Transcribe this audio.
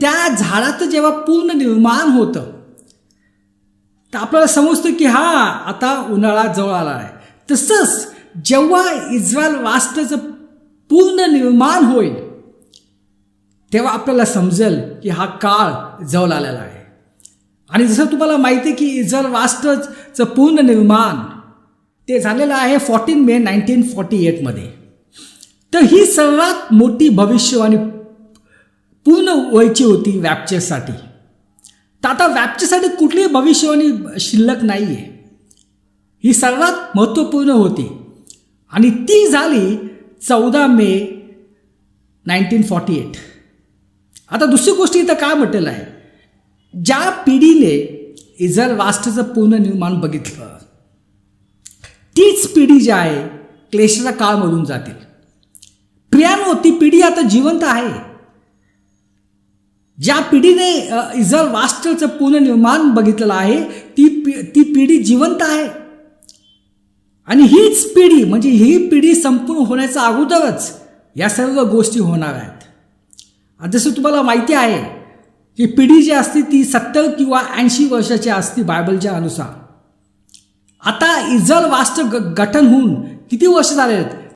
त्या झाडाचं जेव्हा पूर्ण निर्माण होतं तर आपल्याला समजतं की हा आता उन्हाळा जवळ आला आहे. तसंच जेव्हा इस्रायल राष्ट्राचं पूर्ण निर्माण होईल तेव्हा आपल्याला समजेल की हा काळ जवळ आलेला आहे. आणि जसं तुम्हाला माहिती आहे की इस्रायल राष्ट्राचं पूर्ण निर्माण ते झालेलं आहे 14 मे 1948 मध्ये. तर ही सर्वात मोठी भविष्यवाणी पूर्ण व्हायची होती रॅप्चरसाठी. तर आता रॅप्चरसाठी कुठलीही भविष्यवाणी शिल्लक नाही आहे. ही सर्वात महत्त्वपूर्ण होती आणि ती झाली 14 मे 1948. आता दुसरी गोष्ट इथं काय म्हटलेलं आहे, ज्या पिढीने इस्रायल राष्ट्राचं पूर्ण निर्माण बघितलं तीच पिढी जी आहे क्लेशाच्या काळमधून जातील. प्रियानो, ती पिढी आता जिवंत आहे. ज्या पिढीने इस्रायल राष्ट्राचं पूर्ण निर्माण बघितलेलं आहे ती पिढी जिवंत आहे. आणि हीच पिढी म्हणजे ही पिढी संपूर्ण होण्याच्या अगोदरच या सर्व गोष्टी होणार आहेत. जसं तुम्हाला माहिती आहे की पिढी जी असते ती 70 किंवा 80 वर्षाची असते बायबलच्या अनुसार. आता इस्रायल राष्ट्र गठन होऊन किती वर्ष झाले आहेत?